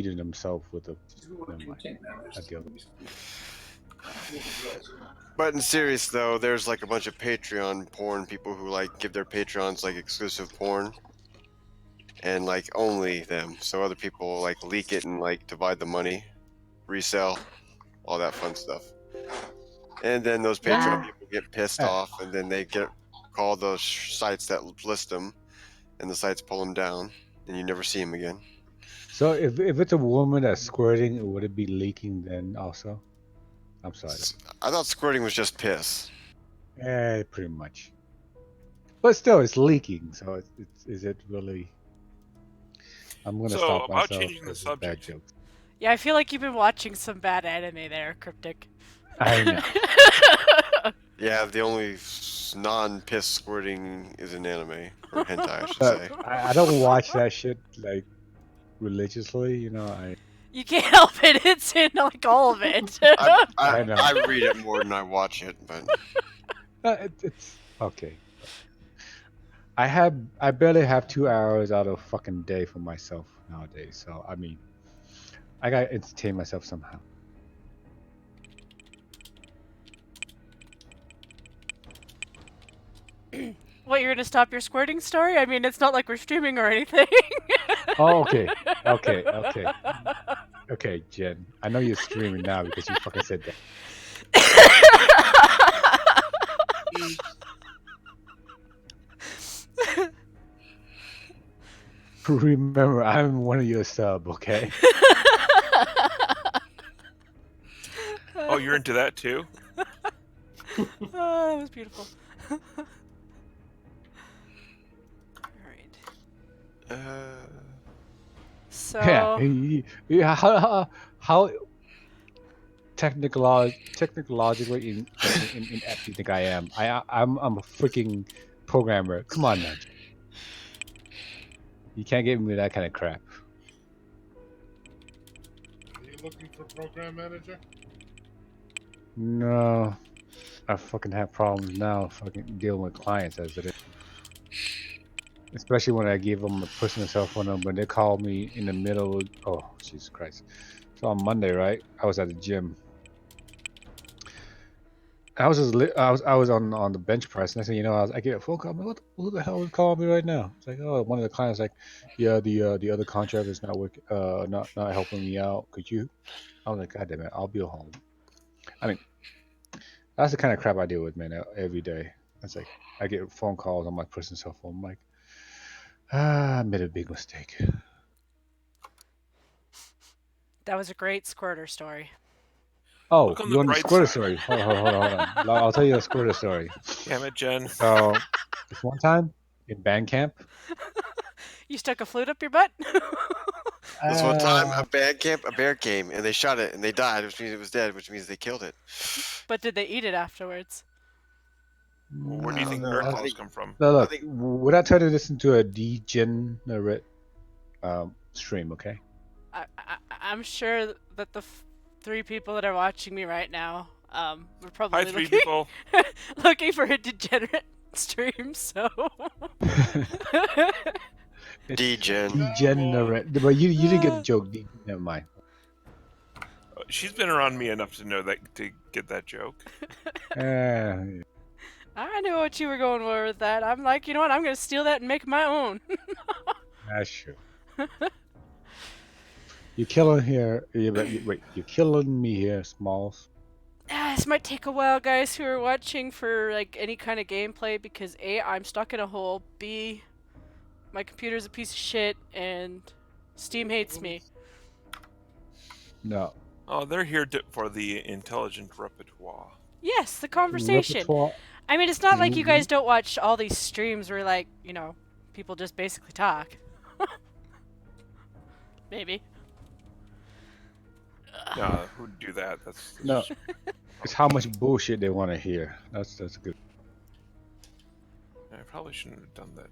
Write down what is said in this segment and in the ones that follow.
beating himself with a. Never mind. I deal. But in serious though, there's like a bunch of Patreon porn people who like give their Patreons like exclusive porn, and like only them. So other people like leak it and like divide the money, resell, all that fun stuff. And then those Patreon people get pissed off, and then they get call those sites that list them, and the sites pull them down, and you never see them again. So if it's a woman that's squirting, would it be leaking then also? I'm sorry. I thought squirting was just piss. Pretty much. But still, it's leaking. So is it really? I'm gonna stop about myself changing the because of bad subject. jokes. Yeah, I feel like you've been watching some bad anime there, Cryptic. I know. Yeah, the only non-piss squirting is an anime or hentai, I should say. I don't watch that shit like religiously. You know, You can't help it. It's in like all of it. I know. I read it more than I watch it, but it's okay. I barely have 2 hours out of a fucking day for myself nowadays. So I mean, I gotta entertain myself somehow. What, you're gonna stop your squirting story? I mean, it's not like we're streaming or anything. Oh, okay, okay, Jen. I know you're streaming now because you fucking said that. Remember, I'm one of your sub, okay? Oh, you're into that too? Oh, that was beautiful. Alright. So... Yeah, how technologically inept do you think I am? I'm a freaking programmer. Come on now. You can't give me that kind of crap. Are you looking for program manager? No. I fucking have problems now fucking dealing with clients as it is. Especially when I give them a personal cell phone number and they call me in the middle of, oh, Jesus Christ. So on Monday, right? I was at the gym. I was on the bench press, and I said, you know, I get a phone call. I'm like, who the hell is calling me right now? It's like, oh, one of the clients, like, yeah, the other contractor is not working, not helping me out. Could you? I was like, God damn it, I'll be home. I mean, that's the kind of crap I deal with, man, every day. It's like I get phone calls on my personal cell phone. I'm like, I made a big mistake. That was a great squirter story. Oh, you want the squirter story? Hold on. I'll tell you the squirter story. Damn it, Jen. So, this one time in band camp. You stuck a flute up your butt? This one time, a bear came, and they shot it, and they died, which means it was dead, which means they killed it. But did they eat it afterwards? Well, where do you think bear claws come from? No, look, would I try to listen to a degenerate stream, okay? I'm sure that the 3 people that are watching me right now, we're probably Hi, 3 people. looking for a degenerate stream, so... Degenerate. But you didn't get the joke. Never mind. She's been around me enough to know that to get that joke. I knew what you were going for with that. I'm like, you know what? I'm going to steal that and make my own. That's true. You're killing here. Wait, you're killing me here, Smalls. This might take a while, guys who are watching, for like any kind of gameplay, because A, I'm stuck in a hole. B, my computer's a piece of shit, and Steam hates me. No. Oh, they're here for the intelligent repertoire. Yes, the conversation. I mean, it's not like you guys don't watch all these streams where, like, you know, people just basically talk. Maybe. No, who'd do that? That's no. It's how much bullshit they want to hear. That's good. I probably shouldn't have done that.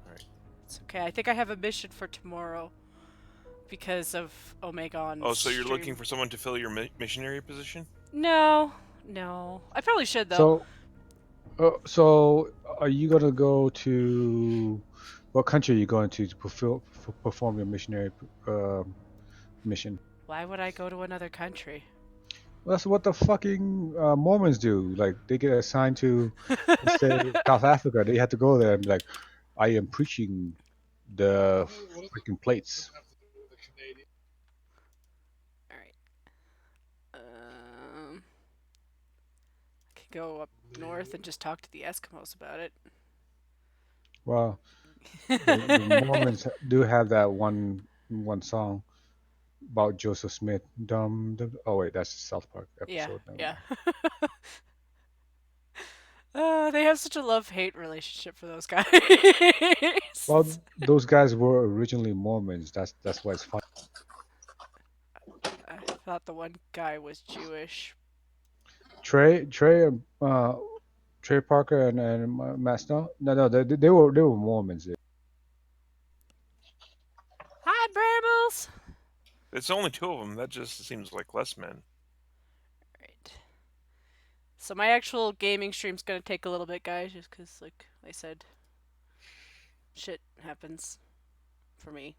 Alright. It's okay. I think I have a mission for tomorrow because of Omegon's Oh, so you're stream. looking for someone to fill your missionary position? No. I probably should, though. So are you gonna go to What country are you going to perform your missionary mission? Why would I go to another country? Well, that's what the fucking Mormons do. Like they get assigned to, let's say, South Africa. They have to go there and be like, I am preaching the What does freaking plates. it have to do with the Canadian? All right. I could go up north and just talk to the Eskimos about it. Well, the Mormons do have that one song about Joseph Smith. Dum, dum. Oh wait, that's the South Park Yeah, episode. Never yeah. mind. They have such a love-hate relationship for those guys. Well, those guys were originally Mormons. That's why it's funny. I thought the one guy was Jewish. Trey Parker and Matt Stone. No, they were Mormons. Hi, Brambles. It's only 2 of them. That just seems like less men. Right. So my actual gaming stream's gonna take a little bit, guys, just because, like I said, shit happens for me.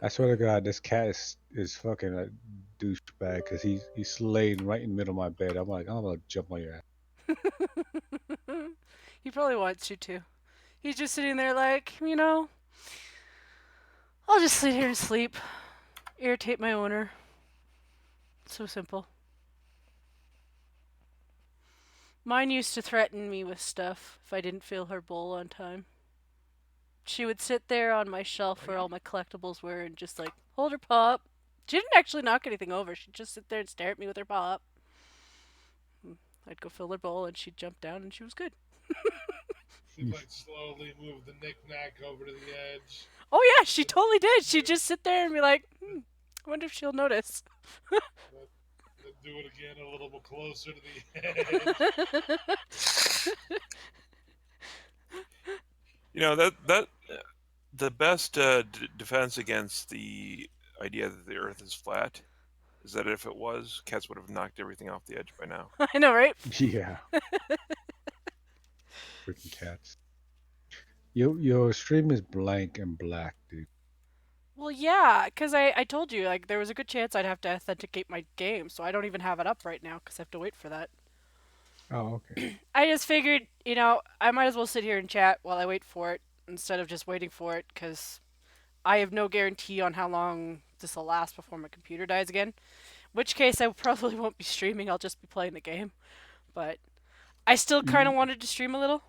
I swear to God, this cat is fucking a douchebag because he's laying right in the middle of my bed. I'm like, I'm gonna jump on your ass. He probably wants you to. He's just sitting there like, I'll just sit here and sleep. Irritate my owner. So simple. Mine used to threaten me with stuff if I didn't fill her bowl on time. She would sit there on my shelf where all my collectibles were and just like, hold her paw up. She didn't actually knock anything over. She'd just sit there and stare at me with her paw up. I'd go fill her bowl and she'd jump down and she was good. She'd like slowly move the knick-knack over to the edge. Oh yeah, she totally did. She'd just sit there and be like, I wonder if she'll notice. Then do it again a little bit closer to the edge. You know that the best defense against the idea that the Earth is flat is that if it was, cats would have knocked everything off the edge by now. I know, right? Yeah. Freaking cats. Your stream is blank and black, dude. Well, yeah, because I told you, like, there was a good chance I'd have to authenticate my game, so I don't even have it up right now because I have to wait for that. Oh, okay. I just figured, I might as well sit here and chat while I wait for it instead of just waiting for it because I have no guarantee on how long this will last before my computer dies again. In which case, I probably won't be streaming, I'll just be playing the game. But I still kind of wanted to stream a little.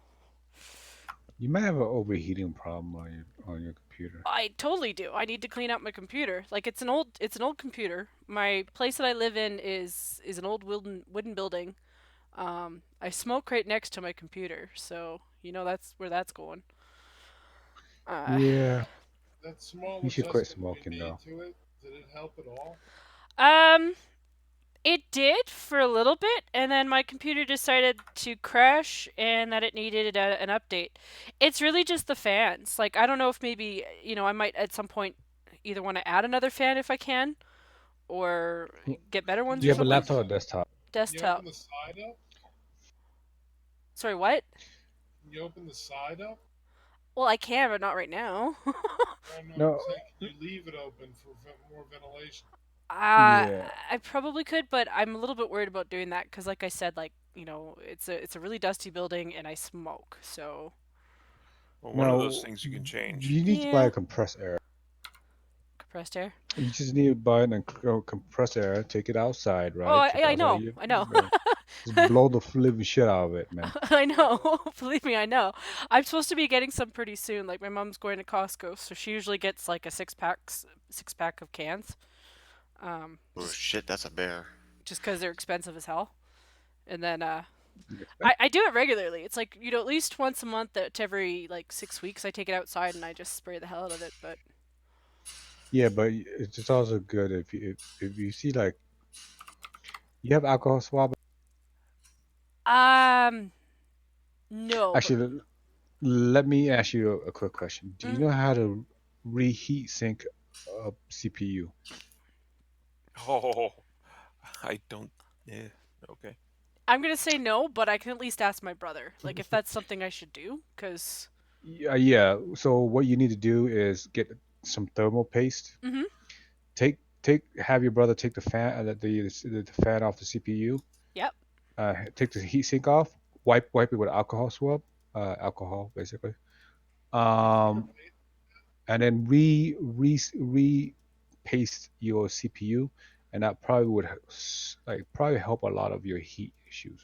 You might have an overheating problem on your computer. I totally do. I need to clean out my computer. Like it's an old computer. My place that I live in is an old wooden building. I smoke right next to my computer, so that's where that's going. Yeah. That small You should quit adjustment we smoking, made though. to it, did it help at all? It did for a little bit, and then my computer decided to crash and that it needed an update. It's really just the fans. Like, I don't know if maybe, I might at some point either want to add another fan if I can, or get better ones Do you or have a something. laptop or desktop? Can you Desktop. open the side up? Sorry, what? Can you open the side up? Well, I can, but not right now. No. I'm saying, can you leave it open for more ventilation? Yeah. I probably could, but I'm a little bit worried about doing that because, like I said, it's a really dusty building and I smoke, so. Well, one of No, those things you can change. You need to buy Yeah. a compressed air. Compressed air. You just need to buy a compressed air, take it outside, right? Oh, Take it I know, outside. I know. Just blow the living shit out of it, man. I know. Believe me, I know. I'm supposed to be getting some pretty soon. Like my mom's going to Costco, so she usually gets like a six pack of cans. Oh shit, that's a bear. Just because they're expensive as hell. And then I do it regularly. It's like at least once a month to every like 6 weeks I take it outside and I just spray the hell out of it. But Yeah, but it's just also good if you see like you have alcohol swab. no. Actually, let me ask you a quick question. Do you know how to reheat sink a CPU? Oh, I don't. Yeah. Okay. I'm gonna say no, but I can at least ask my brother, like if that's something I should do, because. Yeah. So what you need to do is get some thermal paste. Mhm. Have your brother take the fan the fan off the CPU. Yep. Take the heat sink off. Wipe it with alcohol swab. Alcohol basically. Um, and then re paste your CPU, and that probably would probably help a lot of your heat issues.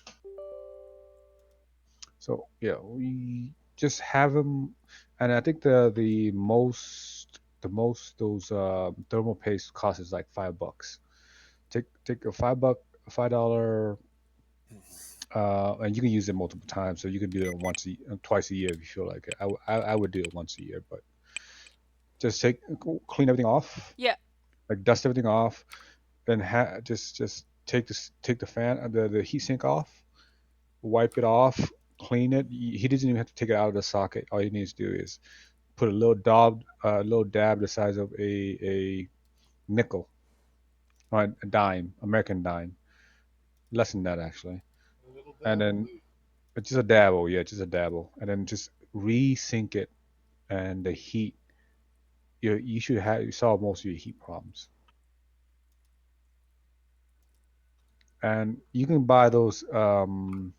So yeah, we just have them, and I think the most those thermal paste cost is like $5. Take a $5, and you can use it multiple times. So you can do it twice a year if you feel like it. I would do it once a year, but just clean everything off. Yeah. Like dust everything off, then just take the fan the heat sink off, wipe it off, clean it. He doesn't even have to take it out of the socket. All he needs to do is put a little dab the size of a nickel or a dime, American dime, less than that actually, A little and dabble then do. just a dabble, yeah, just a dabble, and then just re-sync it, and the heat. You should solve most of your heat problems. And you can buy those thermal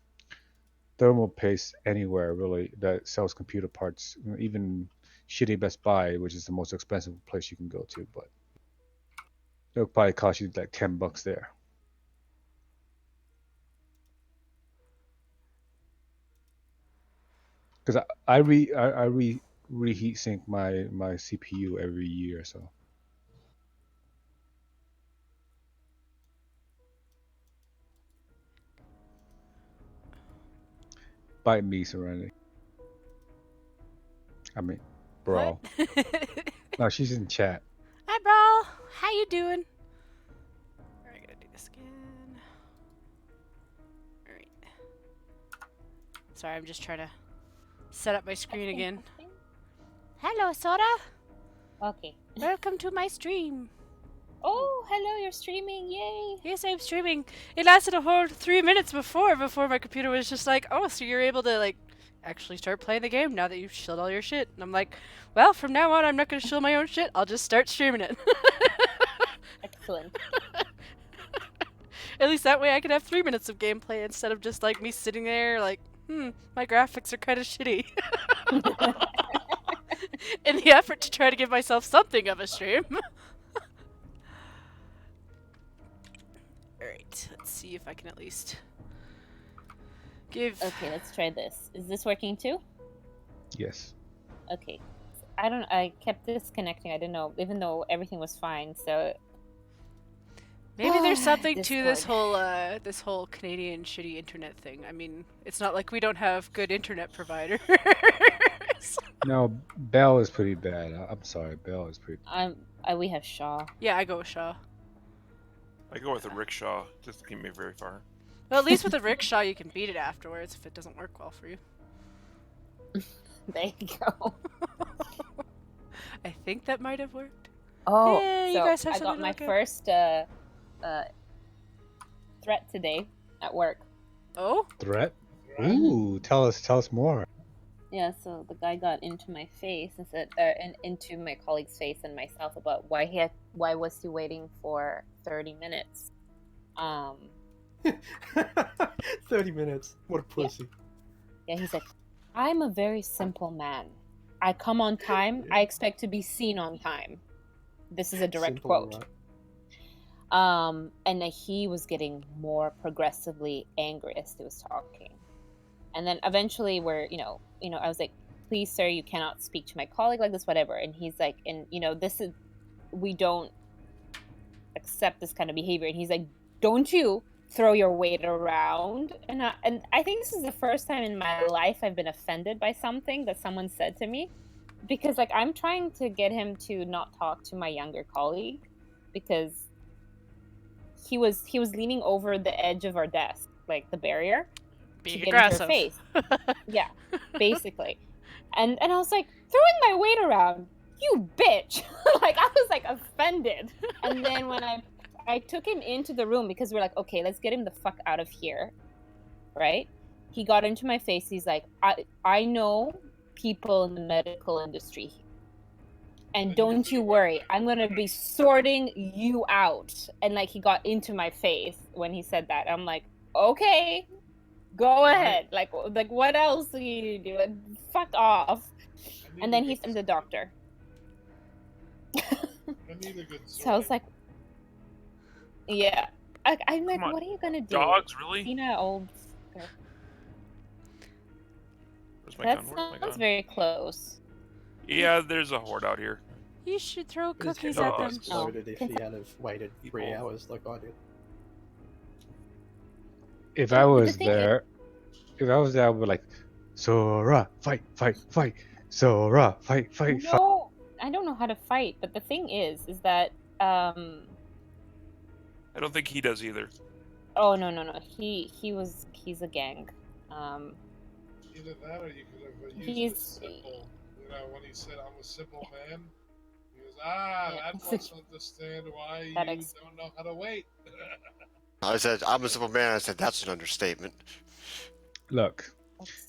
paste anywhere really that sells computer parts, even shitty Best Buy, which is the most expensive place you can go to, but it'll probably cost you like $10 there. Because I reheat sink my CPU every year, so. Bite me, Serenity. I mean, Brawl. What? No, she's in chat. Hi, Brawl. How you doing? Alright, I gotta do this again. Alright. Sorry, I'm just trying to set up my screen again. Hello, Sora. Okay. Welcome to my stream. Oh, hello, you're streaming, yay! Yes, I'm streaming. It lasted a whole 3 minutes before my computer was just like, oh, so you're able to, like, actually start playing the game now that you've shilled all your shit. And I'm like, well, from now on, I'm not going to shill my own shit. I'll just start streaming it. Excellent. At least that way I can have 3 minutes of gameplay instead of just, like, me sitting there, like, my graphics are kind of shitty. In the effort to try to give myself something of a stream. Alright, let's see if I can at least give... Okay, let's try this. Is this working too? Yes. Okay. I kept disconnecting. I didn't know, even though everything was fine, so... Maybe there's something to Discord. this whole Canadian shitty internet thing. I mean, it's not like we don't have good internet providers. No, Bell is pretty bad. I'm sorry, Bell is pretty. We have Shaw. Yeah, I go with Shaw. I go with a rickshaw. Doesn't get me very far. Well, at least with a rickshaw, you can beat it afterwards if it doesn't work well for you. There you go. I think that might have worked. Oh, Yay, so you guys have I got something my to look at. first threat today at work. Oh? Threat? Ooh, tell us more. Yeah, so the guy got into my face and said, into my colleague's face and myself about why was he waiting for 30 minutes? 30 minutes. What a pussy. Yeah, he's like, I'm a very simple man. I come on time. I expect to be seen on time. This is a direct Simple, quote. right? And then he was getting more progressively angry as he was talking. And then eventually I was like, please, sir, you cannot speak to my colleague like this, whatever. And he's like, we don't accept this kind of behavior. And he's like, don't you throw your weight around. And I think this is the first time in my life I've been offended by something that someone said to me. Because, like, I'm trying to get him to not talk to my younger colleague because he was leaning over the edge of our desk, like the barrier, Being to get into her aggressive. face. Yeah, basically. And I was like, throwing my weight around, you bitch! Like, I was like offended. And then when I took him into the room because we're like, okay, let's get him the fuck out of here. right? He got into my face. He's like, I know people in the medical industry, and don't you worry, I'm gonna be sorting you out. And like, he got into my face when he said that. I'm like, okay, go ahead. Like what else do you do? Fuck off. And then he sent the doctor. I need a good So I was like, yeah. I'm like, Come on, what are you gonna do? Dogs, really? Tina, old. Where's my That gun? Where's my sounds gun? very close. Yeah, there's a horde out here. You should throw His cookies head at would them. have exploded if he had have waited 3 People. hours like I did. If But I the was thing is- there, I would be like, Sora, fight, fight, fight. Sora, fight, fight, fight. No, I don't know how to fight. But the thing is that I don't think he does either. oh no. He's a gang. Either that or you could have used He's- the simple. You know, when he said, I'm a simple man, he goes, that must understand why That you ex- don't know how to wait. I said, I'm a simple man. I said, that's an understatement. Look,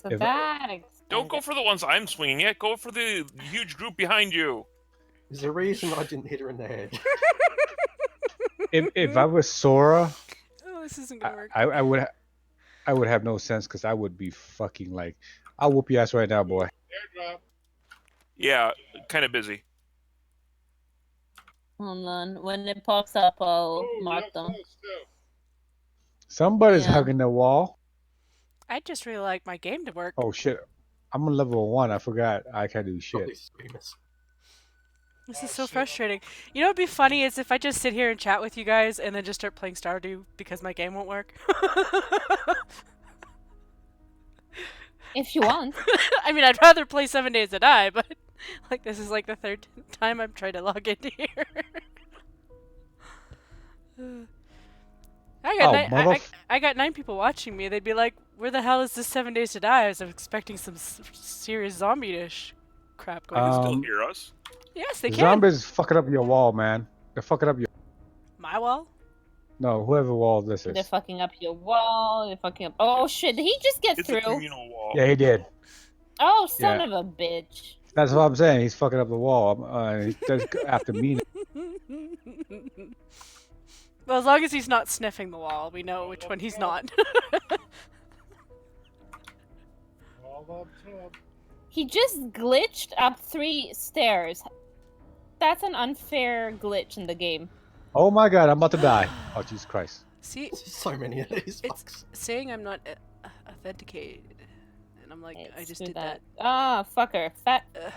So If- that Don't go for the ones I'm swinging at. Go for the huge group behind you. There's a reason I didn't hit her in the head. if I was Sora, Oh, this isn't gonna work. I would have no sense because I would be fucking like, I'll whoop your ass right now, boy. Airdrop. Yeah, kind of busy. Hold on. When it pops up, I'll Oh, mark real them. close, too. Somebody's Yeah. hugging the wall. I'd just really like my game to work. Oh shit, I'm on level 1. I forgot I can't do Probably shit. screamers. This Oh, is so shit. frustrating. You know what'd be funny is if I just sit here and chat with you guys and then just start playing Stardew because my game won't work. If you want. I mean, I'd rather play 7 Days to Die, but like this is like the third time I'm trying to log into here. I got Oh, I got 9 people watching me. They'd be like, "Where the hell is this 7 Days to Die?" I was expecting some serious zombie-ish crap going They on. can still Um, hear us. Yes, they can. Zombies fucking up your wall, man. They're fucking up your. My wall. No, whoever wall this They're is. fucking up your wall. They're fucking up. Oh shit! Did he just get It's a through? communal wall. Yeah, he did. Oh son Yeah. of a bitch! That's what I'm saying. He's fucking up the wall. He does after me. Well, as long as he's not sniffing the wall, we know which one he's not. All up top. He just glitched up 3 stairs. That's an unfair glitch in the game. Oh my god, I'm about to die. Oh Jesus Christ. See, There's so many of these it's fucks. saying I'm not authenticated, and I'm like, I Let's just do did that. Ah, fucker. Fat. Ugh.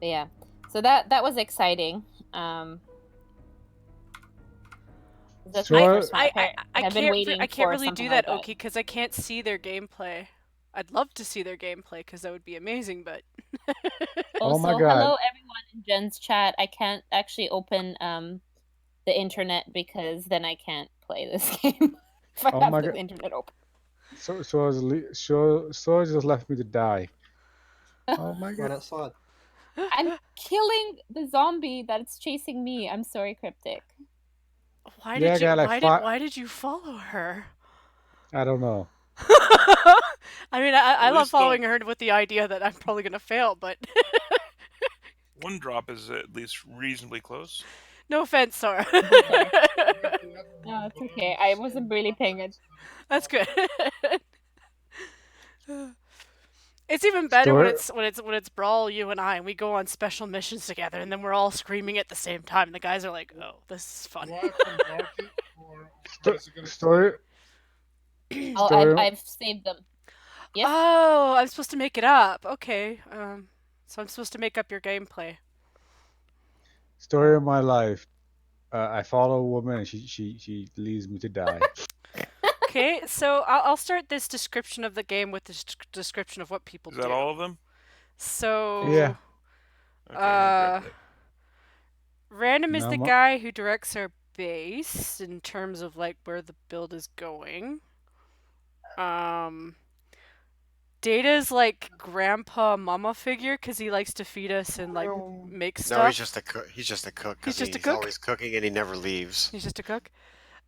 But yeah. So that was exciting. That's my So first one. I I've been waiting I can't for really something do that, like Oki, because I can't see their gameplay. I'd love to see their gameplay because that would be amazing, but Oh Also, my God. hello everyone in Jen's chat. I can't actually open the internet because then I can't play this game if I Oh have my the God. internet open. So just left me to die. Oh my Right god. outside. I'm killing the zombie that's chasing me. I'm sorry, Cryptic. why Yeah, did I you got like why did you follow her? I don't know. I mean, I At love least don't- following her with the idea that I'm probably gonna fail, but One drop is at least reasonably close. no offense, Sora. No, it's okay. I wasn't really paying it. That's good. It's even better when it's Brawl, you and I, and we go on special missions together, and then we're all screaming at the same time. And the guys are like, "Oh, this is fun." Do I have to mark it, or is it gonna Story. Oh, Story- I've saved them. Yes. Oh, I'm supposed to make it up. Okay. So I'm supposed to make up your gameplay. Story of my life. I follow a woman and she leaves me to die. Okay, so I'll start this description of the game with this description of what people Is do. that all of them? So Yeah. Okay, I'll grab that. Random is No, the mo- guy who directs our base in terms of like where the build is going. Data's like grandpa mama figure because he likes to feed us and like make stuff. No, he's just a cook. He's just a cook. 'cause He's just a he's cook? always cooking and he never leaves. He's just a cook.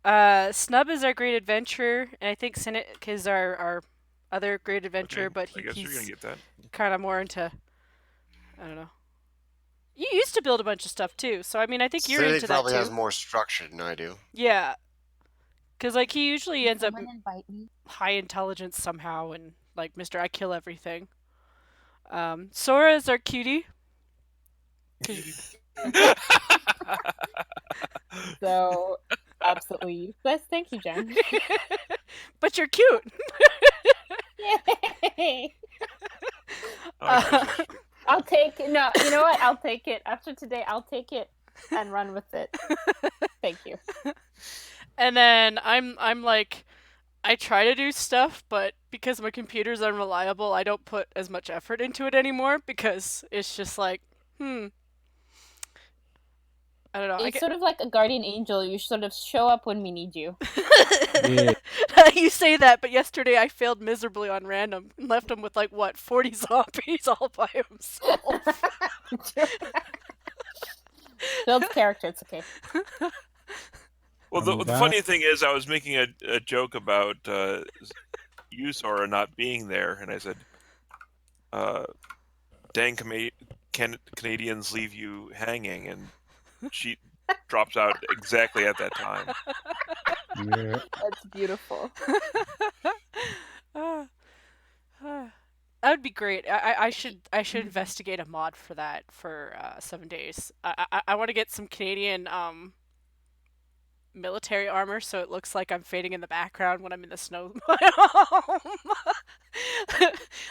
Snub is our great adventurer, and I think Cynic is our other great adventurer, Okay, but I guess you're gonna he's get that. kind of more into, I don't know. You used to build a bunch of stuff too, so I mean, I think you're Cynic into that probably too. has more structure than I do. Yeah, because like he usually ends up Someone invite me. high intelligence somehow, and like Mr. I kill everything. Sora is our cutie. So absolutely useless. Thank you, Jen. But you're cute. Yay! Oh, I'll take no. You know what? I'll take it after today. I'll take it and run with it. Thank you. And then I'm like, I try to do stuff, but because my computer's unreliable, I don't put as much effort into it anymore because it's just like, I don't know. It's sort of like a guardian angel. You sort of show up when we need you. Yeah. You say that, but yesterday I failed miserably on random and left him with like what 40 zombies all by himself. Builds character. It's okay. well, the funny thing is, I was making a joke about you, Sora, not being there, and I said, "Dang, Canadians leave you hanging," and she drops out exactly at that time. Yeah. That's beautiful. That would be great. I should investigate a mod for that for 7 days. I want to get some Canadian military armor so it looks like I'm fading in the background when I'm in the snow biome.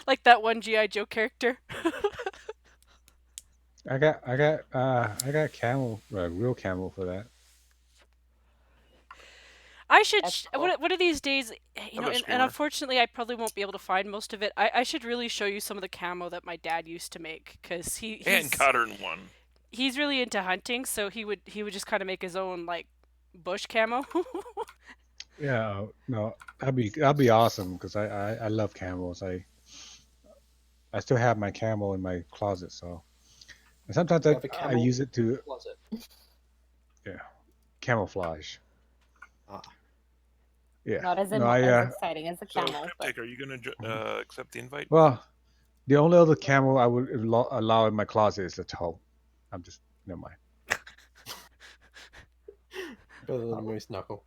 Like that one G.I. Joe character. I got camel, real camel for that. I should That's cool. one of these days, you know, I'm a and screamer. unfortunately I probably won't be able to find most of it. I should really show you some of the camo that my dad used to make because And Cottern one. he's really into hunting, so he would just kind of make his own like bush camo. Yeah, no, that'd be awesome because I love camels. I still have my camel in my closet, so and sometimes You have a I camel use it to closet. camouflage. Ah. Yeah. Not as, No, as exciting as a So, camel. But... Cryptic, are you gonna accept the invite? well, the only other camel I would allow in my closet is the toe. I'm just never mind. Better than Moose Knuckle.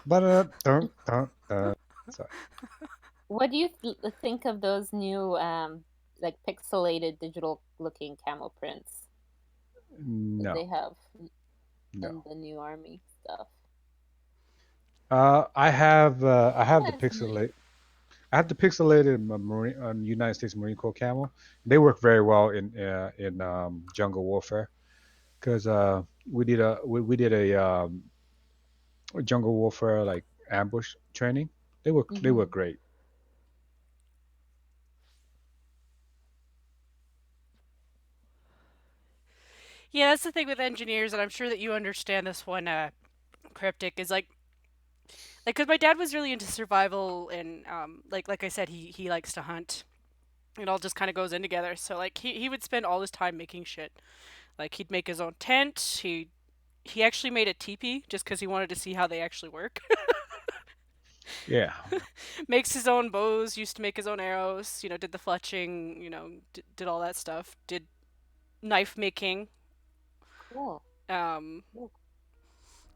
But sorry. What do you think of those new, like pixelated digital looking camel prints that No, they have no. in the new army stuff? I have the That's pixelate. I have the pixelated United States Marine Corps camel. They work very well in jungle warfare because we did a jungle warfare like ambush training. They work great. Yeah, that's the thing with engineers, and I'm sure that you understand this one, Cryptic, is like, because my dad was really into survival, and like I said, he likes to hunt. It all just kind of goes in together. So like he would spend all his time making shit. Like he'd make his own tent. He actually made a teepee just because he wanted to see how they actually work. Yeah. Makes his own bows. Used to make his own arrows. You know, did the fletching. You know, did all that stuff. Did knife making. cool.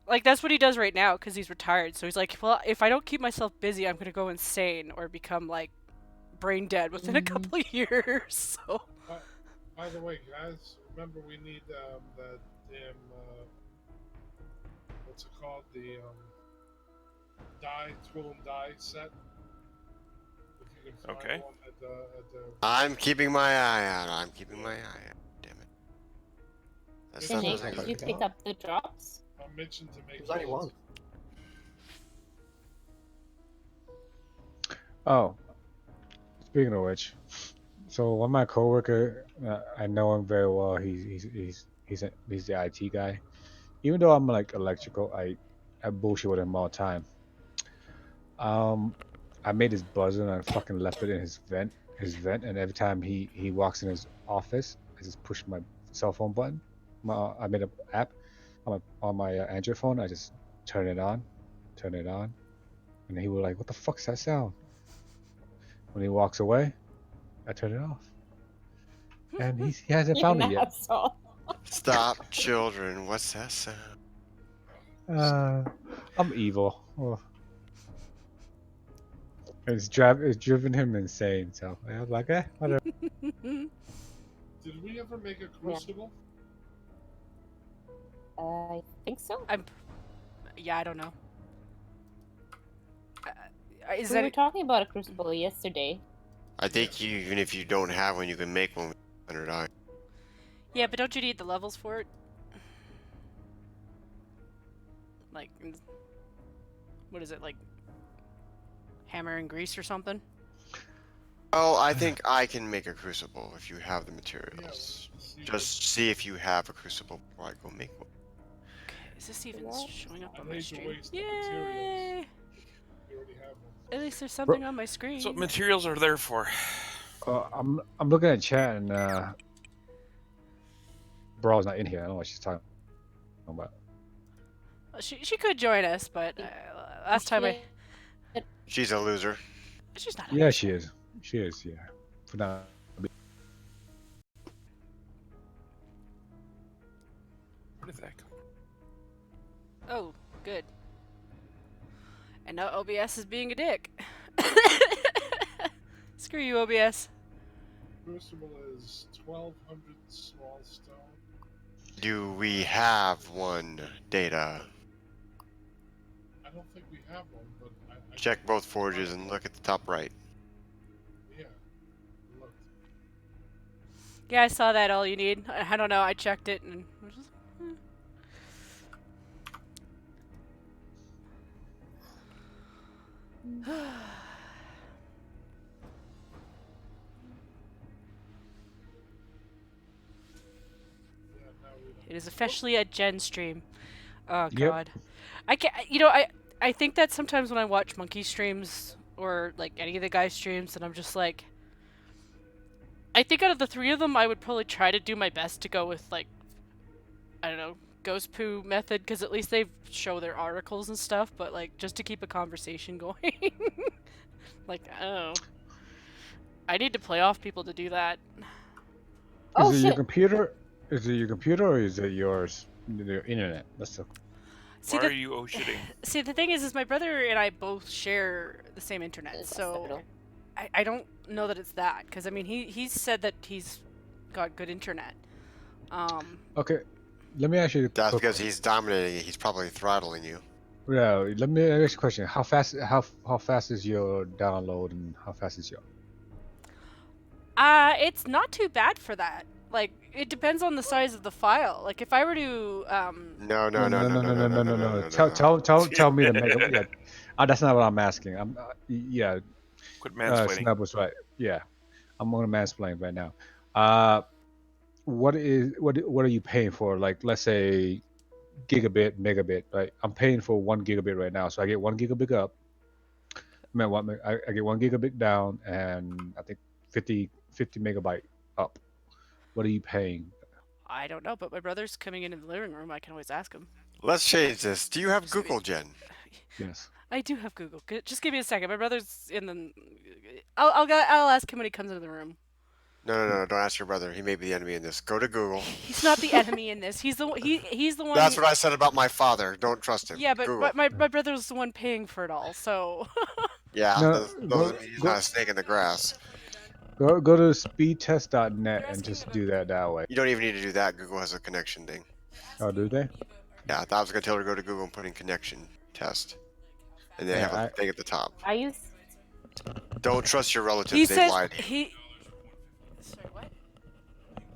Like that's what he does right now because he's retired. So he's like, well, if I don't keep myself busy, I'm gonna go insane or become like brain dead within a couple of years. So. By the way, guys, remember we need that damn what's it called? The tool and die set. If you can find Okay. one at the I'm keeping my eye out. I'm keeping my eye out. Damn it. That stuff Nate, doesn't did you pick up the drops? I mentioned to make There's only one. Oh, speaking of which, so one of my coworker, I know him very well. He's the IT guy. Even though I'm like electrical, I bullshit with him all the time. I made his buzzer and I fucking left it in his vent, and every time he walks in his office, I just push my cell phone button. I made an app on my Android phone. I just turn it on, turn it on, and he was like, "What the fuck's that sound?" When he walks away, I turn it off, and he hasn't You're found it an yet. asshole. Stop, children. What's that sound? I'm evil. Oh. It's driven him insane. So I was like, whatever. Did we ever make a crucible? I think so. Yeah, I don't know. Is We that were talking about a crucible yesterday. I think even if you don't have one, you can make one with $100. Yeah, but don't you need the levels for it? Like, what is it, like hammer and grease or something? Oh, I think I can make a crucible if you have the Yeah, materials. see Just see if you have a crucible before I go make one. Okay, is this even What? showing up I on my hate to stream? waste the Yay! materials. We already have one. At least there's something on my screen. That's what materials are there for. I'm looking at chat and Brawl's not in here. I don't know what she's talking about. Well, she could join us, but last time She's a loser. she's not. Yeah, she is. She is. Yeah. For now. Where did that come? Oh, good. And now OBS is being a dick. Screw you, OBS. Crucible is 1,200 small stone. Do we have one, Data? I don't think we have one, but I Check both forges and look at the top right. Yeah. Look. Yeah, I saw that. All you need. I don't know. I checked it and. Yeah, now we don't. It is officially a Gen stream. Oh Yep. god. I can't. I think that sometimes when I watch Monkey streams or like any of the guys' streams, and I'm just like, I think out of the three of them, I would probably try to do my best to go with like, I don't know, ghost poo method, because at least they show their articles and stuff. But like, just to keep a conversation going, like, oh, I need to play off people to do that. Oh, is it your shit. computer? Is it your computer or is it yours? Your internet. That's the. See, Why are the, you oh-shitting? see, the thing is my brother and I both share the same internet, That's so settled. I don't know that it's that, because I mean he's said that he's got good internet. Okay. Let me ask you. a That's quick because question. he's dominating. He's probably throttling you. Yeah. Let me ask you a question. How fast is your download and how fast is your? It's not too bad for that. Like, it depends on the size of the file. Like, if I were to No. Tell me the mega. Yeah. That's not what I'm asking. Yeah. Quit mansplaining. Snub was right. Yeah. I'm gonna mansplain right now. What are you paying for? Like, let's say, gigabit, megabit, right? I'm paying for 1 gigabit right now, so I get 1 gigabit up. I get 1 gigabit down, and I think 50 megabyte up. What are you paying? I don't know, but my brother's coming in the living room. I can always ask him. Let's change this. Do you have Google, Jen? Yes. I do have Google. Just give me a second. My brother's in the. I'll ask him when he comes into the room. No. Don't ask your brother. He may be the enemy in this. Go to Google. He's not the enemy in this. He's the he's the one. That's what I said about my father. Don't trust him. Yeah, but Google. my brother's the one paying for it all. So. Yeah, No, he's not a snake in the grass. Go to speedtest.net and just do that way. You don't even need to do that. Google has a connection thing. Oh, do they? Yeah, I was gonna tell her to go to Google and put in connection test, and they have a thing at the top. I use. Don't trust your relatives. He They says lie to you. he. Sorry, what?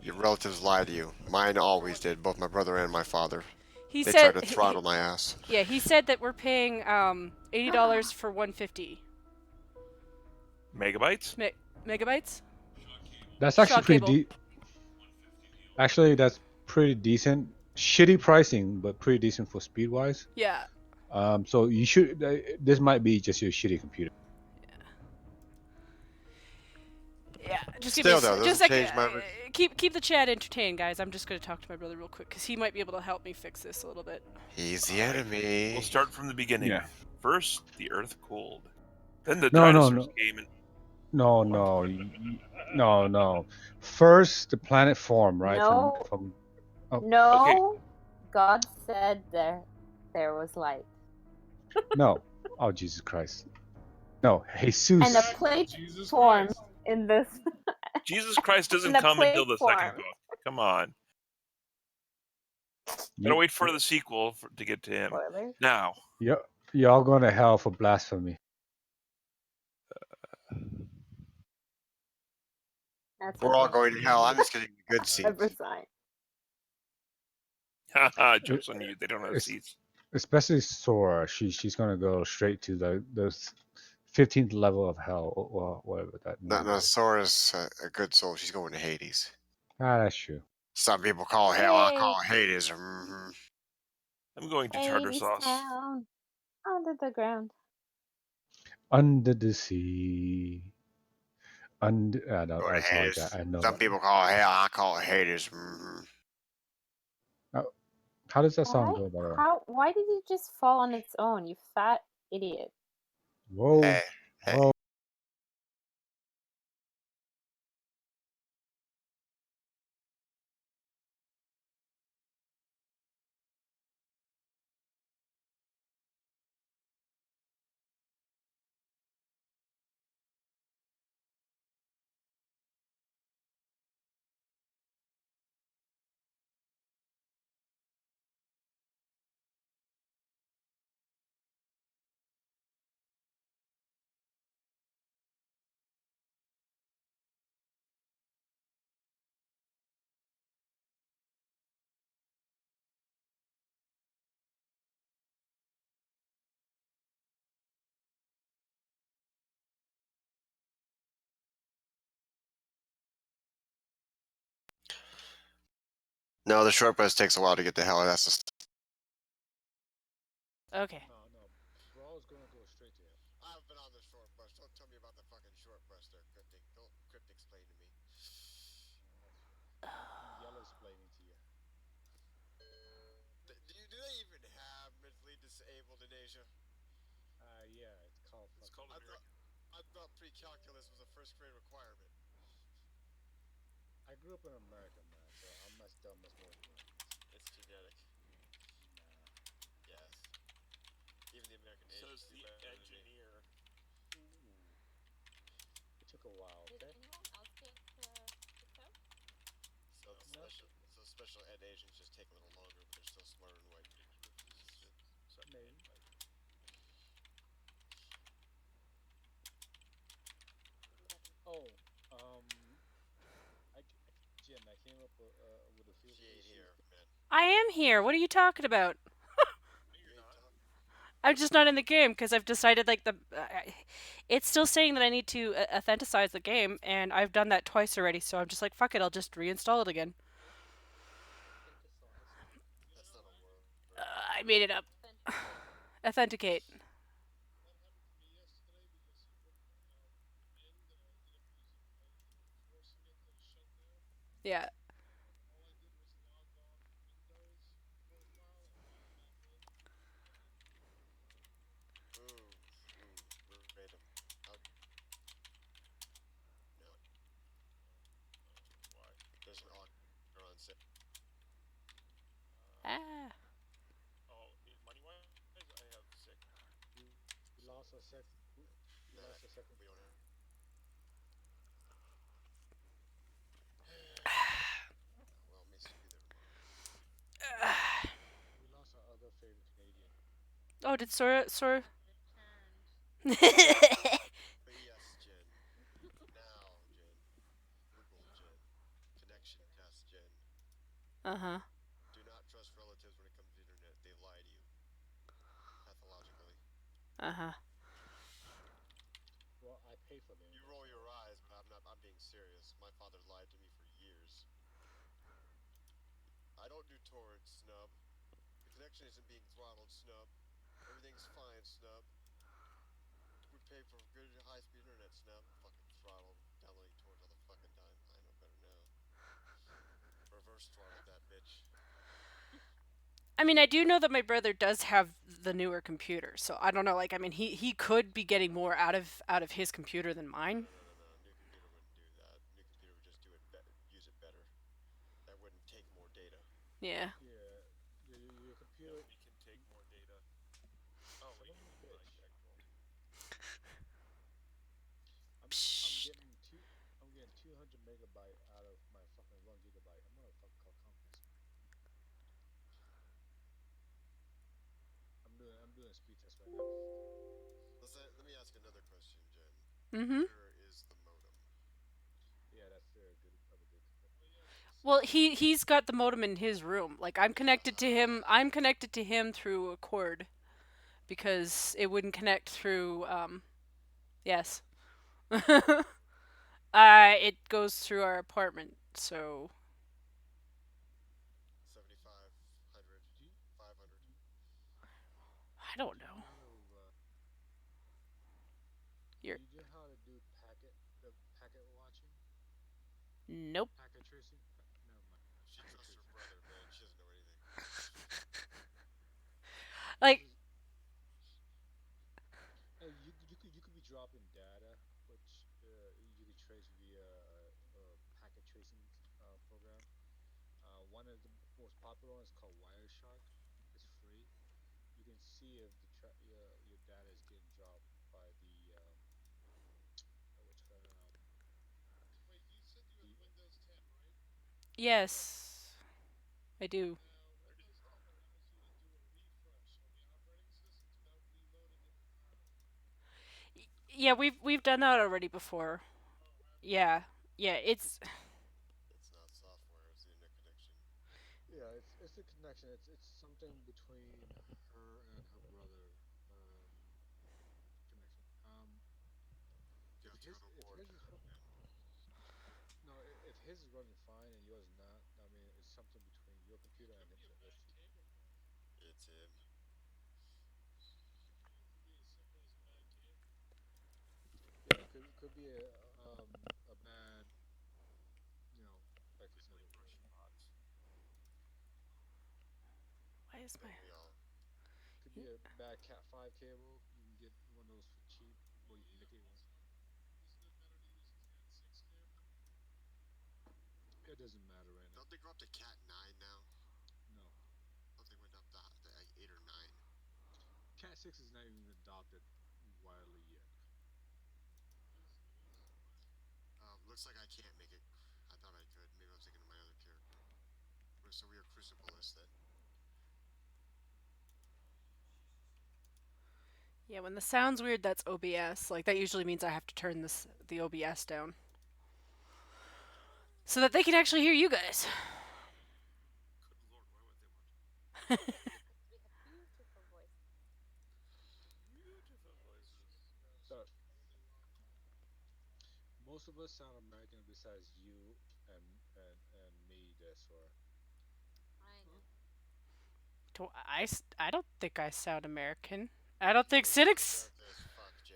Your relatives lie to you. Mine always did. Both my brother and my father. He They said. tried to throttle my ass. Yeah, he said that we're paying $80 for 150 Megabytes? megabytes. That's actually Shock pretty cable. deep. Actually, that's pretty decent. Shitty pricing, but pretty decent for speed wise. Yeah. So you should. This might be just your shitty computer. Yeah. Just Still, give me though, just doesn't a change second. my- Keep the chat entertained, guys. I'm just gonna talk to my brother real quick because he might be able to help me fix this a little bit. He's the enemy. We'll start from the beginning. Yeah. First, the Earth cooled. Then the No, no, dinosaurs no. came and No. First, the planet formed, right? No. From oh, No. Okay. God said there was light. no. Oh, Jesus Christ. No, Jesus. And a Exactly, plate Jesus formed Christ. in this. Jesus Christ doesn't the come until the second platform. book. Come on. You- Gotta wait for the sequel to get to him. Spoilers. Now, Y'all going to hell for blasphemy. That's We're all okay. going to hell. I'm just getting the good seats. Every sign. haha, joke's on you. They don't have It's- seats. Especially Sora. She's gonna go straight to the 15th level of hell, or whatever that No, number is. Sora's a good soul. She's going to Hades. Ah, that's true. Some people call hell. I Hey. call it Hades. Hmm. I'm going to tartar Hades sauce. Town. Under the ground. Under the sea. No, Go to that's not like Hades. that. I know. Some people call it hell. I call it Hades. Hmm. How does that song Why? go, by the way? Why did it just fall on its own, you fat idiot? Whoa. Hey. Whoa. No, the short bus takes a while to get to hell. That's just. Okay. No. Brawl's gonna go straight to hell. I've been on the short bus. Don't tell me about the fucking short bus there, Cryptic. Don't Cryptic explain to me. Yellow explaining to you. Do they even have mentally disabled in Asia? Yeah, it's called. I thought pre-calculus was a first grade requirement. I grew up in America, man, so I'm as dumb as most Americans. It's genetic. Yes. Even the American Says Asians do the better than me. engineer. It took a while, okay? So special ed Asians just take a little longer, but they're still smarter than white people. Maybe. Oh, Jen, I came up with a few. She ain't here, man. I am here. What are you talking about? You're not. I'm just not in the game because I've decided like it's still saying that I need to authenticize the game, and I've done that twice already. So I'm just like, fuck it, I'll just reinstall it again. That's not a word. I made it up. Authenticate. Yeah. Random. No. Why? There's an odd on sale. Ah. Oh, money wise, I have sick. You lost a sec. You lost a second. We don't have. Well, miss you there, Mom. We lost our other favorite Canadian. Oh, did Sora? But yes, Jen. Now, Jen. Google, Jen. Connection test, Jen. Uh-huh. Do not trust relatives when it comes to the internet. They lie to you. Pathologically. Uh-huh. Well, I pay for them. You roll your eyes, but I'm being serious. My father lied to me for years. I don't do torrents, snub. The connection isn't being throttled, snub. Everything's fine, snub. We pay for good high-speed internet, snub. Fucking throttle, downloading torrents all the fucking time. I know better now. Reverse throttle that bitch. I mean, I do know that my brother does have the newer computer, so I don't know. Like, I mean, he could be getting more out of his computer than mine. No. New computer wouldn't do that. New computer would just do it, use it better. That wouldn't take more data. Yeah. Yeah, your computer. We can take more data. Oh wait, Psh. I'm getting 200 megabyte out of my fucking 1 gigabyte. I'm gonna fucking call Comcast. I'm doing a speed test right now. Let me ask another question, Jen. Mm-hmm. Where is the modem? Yeah, that's very good. Well, he's got the modem in his room. Like, I'm connected to him. I'm connected to him through a cord because it wouldn't connect through. Yes. It goes through our apartment, so 7,500, 500. I don't know. You're You know how to do packet watching? nope. Packet tracing? Never mind. She trusts her brother, man. She doesn't know anything. Like, You could be dropping data, which you could trace via a packet tracing program. One of the most popular ones is called Wireshark. It's free. You can see if your data is getting dropped by the Wait, you said you had Windows 10, right? yes, I do. Now, Windows 10 allows you to do a refresh on the operating system without reloading your environment. Yeah, we've done that already before. Oh, have you? Yeah. Yeah, it's It's not software, it's the internet connection. Yeah, it's the connection. It's something between her and her brother connection. You have to go to If war. his is no, if his is running fine and yours not, I mean, it's something between your computer and Could be a his. bad cable, bro. It's him. It could be as simple as a bad cable. Yeah, it could be a bad, like I said, why is my could be a bad Cat 5 cable. You can get one of those for cheap, or you can make it one. Isn't it better to use a Cat 6 cable? It doesn't matter right now. Don't they go up to Cat 9 now? No, I thought they went up to like 8 or 9. Cat 6 is not even adopted widely yet. Looks like I can't make it. I thought I could. Maybe I was thinking of my other character. So we are Cruciblists then. Yeah, when the sound's weird, that's OBS. Like, that usually means I have to turn the OBS down so that they can actually hear you guys. good lord, why would they want? We have beautiful voices. Beautiful voices. So, most of us sound American besides you and me, Desor. I know. I don't think I sound American. I don't think Cynic's. Fuck, Jen.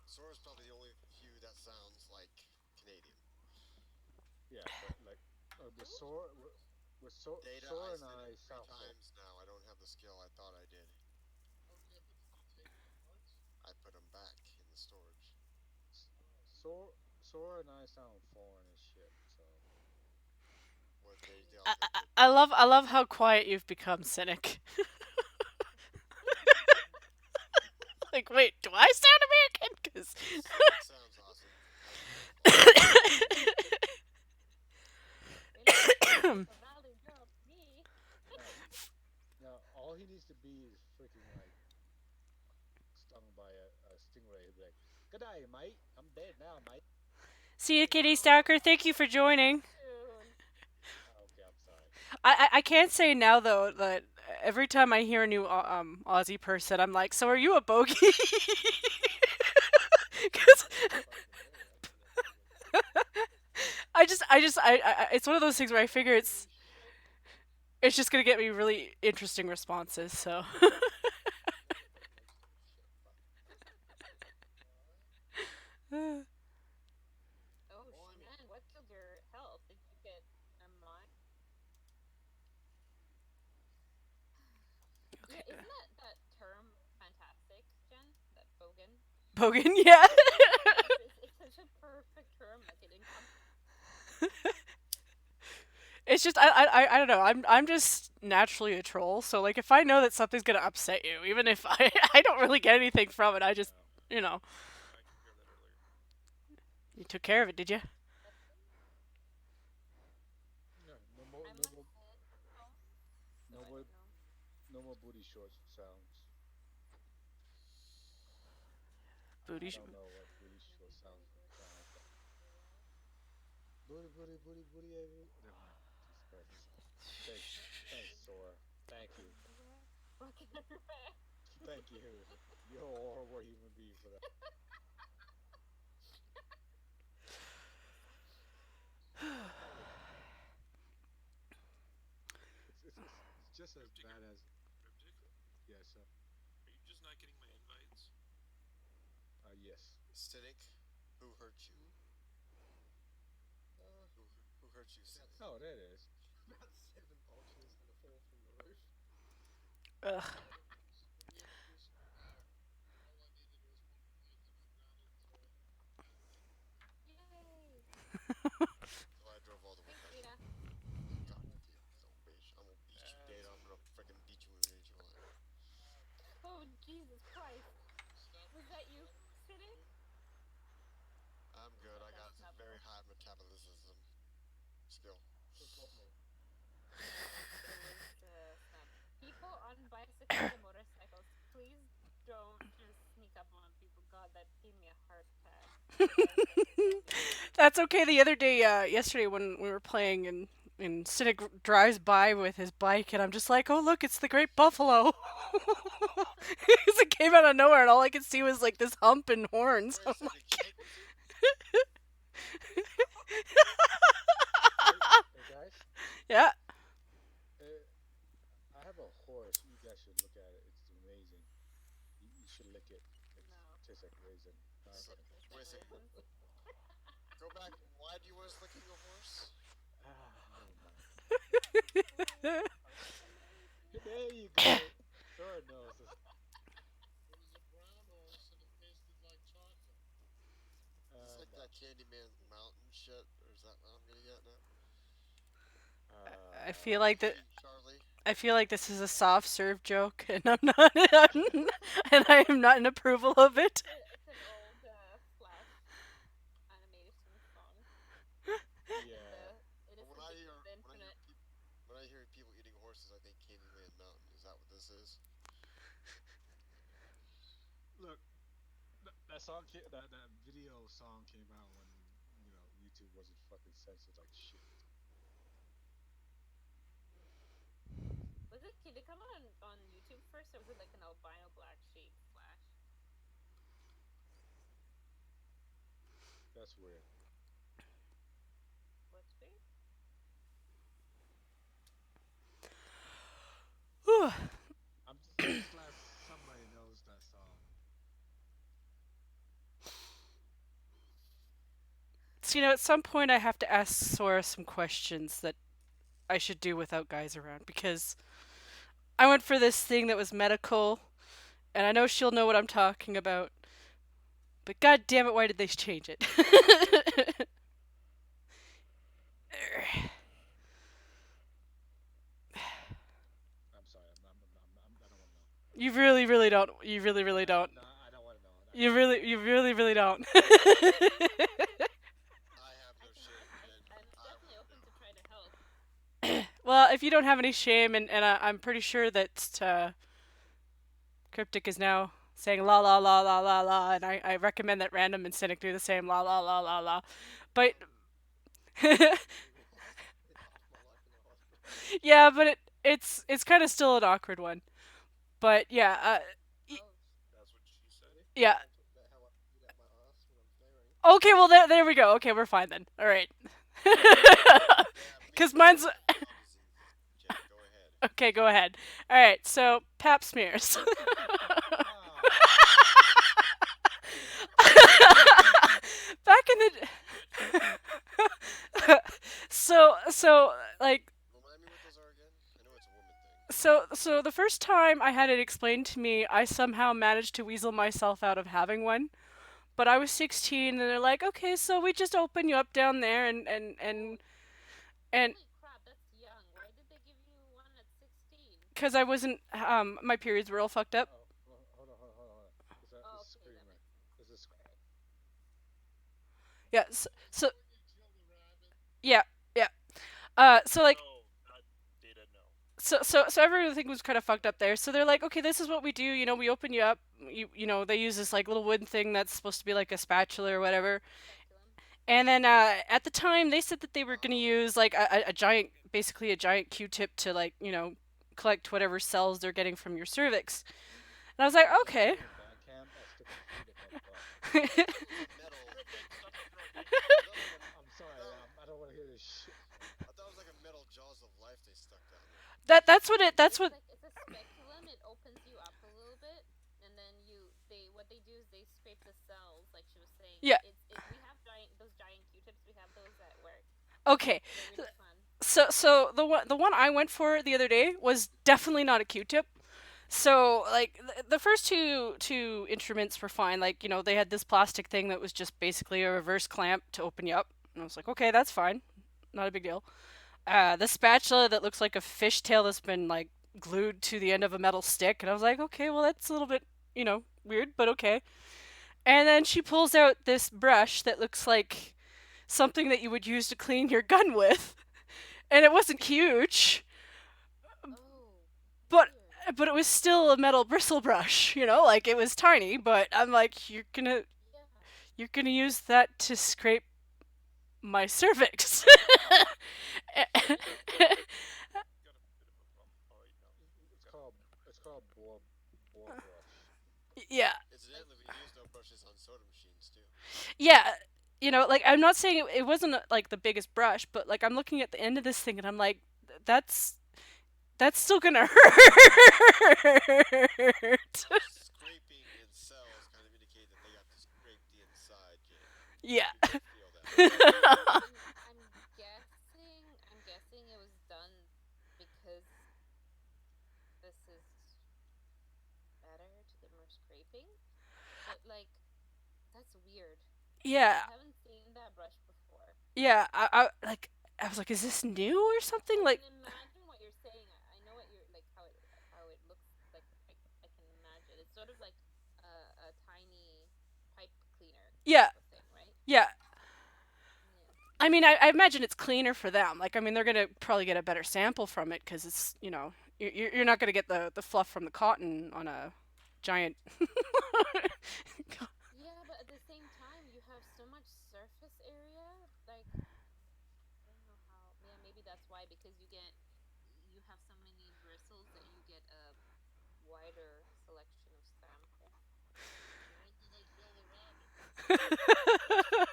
Sora's probably the only few that sounds like Canadian. Yeah, but like with Sora Data, Sora I and said I it 3 sound times now. I don't have the skill I thought I did. Okay, but did you take the parts? I put them back in the storage. Sora and I sound foreign as shit. So What they all think that I love how quiet you've become, Cynic. Like, wait, do I sound American? 'Cause sounds awesome. Valley girl, me. now all he needs to be is freaking like stung by a stingray. He'll be like, "Good day, mate. I'm dead now, mate." see you, Kitty Stalker. Thank you for joining. Okay, I'm sorry. I can't say now though that every time I hear a new Aussie person, I'm like, so are you a bogey? 'Cause it's one of those things where I figure it's just gonna get me really interesting responses. So. Isn't that term fantastic, Jen? That bogan? Bogan, yeah. It's such a perfect term. Like it It's just I don't know. I'm just naturally a troll, so like if I know that something's gonna upset you, even if I don't really get anything from it, I just you know. You took care of it, did you? No, no more, I no must more, so no I more, don't know. no more booty shorts sounds. Booty. I don't know what booty short sounds sound like. Booty, booty, booty, booty. Never mind. Jesus Christ. Thanks, Sora. Thank you. Fucking everywhere. Thank you. You're a horrible human being for that. It's just as bad as yes, Are you just not getting my invites? yes. Cynic, who hurt you? Who hurt you, Cynic? Oh, there it is. About 7 boxes and a fall from the roof. Ugh. Yay! So I drove all the way back. Rita. God damn, so bitch. I'm gonna beat you dead. I'm gonna freaking beat you in rage line. Oh Jesus Christ! Was that you sitting? I'm good. I got very high metabolism still. People on bicycles and motorcycles, please don't just sneak up on people. God, that gave me a heart attack. That's okay. The other day, yesterday when we were playing and Cynic drives by with his bike and I'm just like, oh look, it's the Great Buffalo. Because it came out of nowhere and all I could see was like this hump and horns. I'm Wait, like, Cynic, Hey guys, yeah. I have a horse. You guys should look at it. It's amazing. You should lick it. It tastes like raisin. So, wait a second. Go back. Why do you want us licking a horse? Never mind. There you go. Lord knows. It was a brown horse and it tasted like chocolate. It's like that Candyman Mountain shit, or is that what I'm gonna get now? I feel like that. Charlie. I feel like this is a soft serve joke, and I'm not, and I am not in approval of it. It's an old Flash animation song. Yeah. It is When I hear the infinite. when I hear people eating horses, I think Candyman Mountain. Is that what this is? Look, that song, that video song came out when YouTube wasn't fucking censored like shit. Did it come on YouTube first, or was it like an albino black sheep Flash? That's weird. What's weird? Whew. I'm just glad somebody knows that song. So, at some point I have to ask Sora some questions that I should do without guys around, because I went for this thing that was medical, and I know she'll know what I'm talking about. But god damn it, why did they change it? I'm sorry. I don't want to know. You really, really don't. You really, really don't. No, I don't want to know. You really, really don't. I have no shame. I'm definitely open to try to help. Well, if you don't have any shame, and I'm pretty sure that Cryptic is now saying la la la la la la, and I recommend that Random and Cynic do the same la la la la la. But yeah, but it's kind of still an awkward one. But yeah, That's what she said. yeah. Talk about how I eat out my ass when I'm flaring. Okay, well there we go. Okay, we're fine then. All right. Because mine's Jen, go ahead. okay. Go ahead. All right. So pap smears. Back in the so like Remind me what those are again. I know it's a woman thing. So the first time I had it explained to me, I somehow managed to weasel myself out of having one. But I was 16, and they're like, okay, so we just open you up down there, and Holy crap, that's young. Why did they give you one at 16? because I wasn't, my periods were all fucked up. Oh, hold on. Is that Oh, this okay, screaming? that Is this? Yeah. So You killed the rabbit. yeah, yeah. So like, No, not data. No. so everything was kind of fucked up there. So they're like, okay, this is what we do. You know, we open you up. You know, they use this like little wooden thing that's supposed to be like a spatula or whatever. speculum. And then at the time, they said that they were gonna use like a giant, basically a giant Q-tip to like collect whatever cells they're getting from your cervix. And I was like, okay. Bandcamp, I'll stick a feed in my butt. Metal. I'm sorry, I don't want to hear this shit. I thought it was like a metal jaws of life they stuck down there. That's what it. That's what. It's a speculum. It opens you up a little bit, and then what they do is they scrape the cells, like she was saying. Yeah. We have those giant Q-tips. We have those at work. Okay. They're really fun. So the one I went for the other day was definitely not a Q-tip. So like the first two instruments were fine. Like they had this plastic thing that was just basically a reverse clamp to open you up, and I was like, okay, that's fine, not a big deal. The spatula that looks like a fishtail that's been like glued to the end of a metal stick, and I was like, okay, well that's a little bit weird, but okay. And then she pulls out this brush that looks like something that you would use to clean your gun with, and it wasn't huge, Oh. but weird. but it was still a metal bristle brush, like it was tiny, but I'm like, Yeah. you're gonna use that to scrape my cervix. It's called bore brush. Yeah, Incidentally, we use no brushes on soda machines too. yeah. Like I'm not saying it wasn't like the biggest brush, but like I'm looking at the end of this thing and I'm like, that's still gonna hurt. Scraping in cells kind of indicate that they got to scrape the inside, Jane. Yeah. You can feel that. I'm guessing it was done because this is better to get more scraping. But like, that's weird. Yeah, I haven't seen that brush before. yeah. I was like, is this new or something? I Like, can imagine what you're saying. I know what you're like how it looks like. I can imagine. It's sort of like a tiny pipe cleaner yeah, type of thing, right? yeah. Yeah. I mean, I imagine it's cleaner for them. Like, I mean, they're gonna probably get a better sample from it because it's you're not gonna get the fluff from the cotton on a giant. Yeah, but at the same time, you have so much surface area. Like, I don't know how. Yeah, maybe that's why because you have so many bristles that you get a wider selection of sample. Why did they kill the rabbit?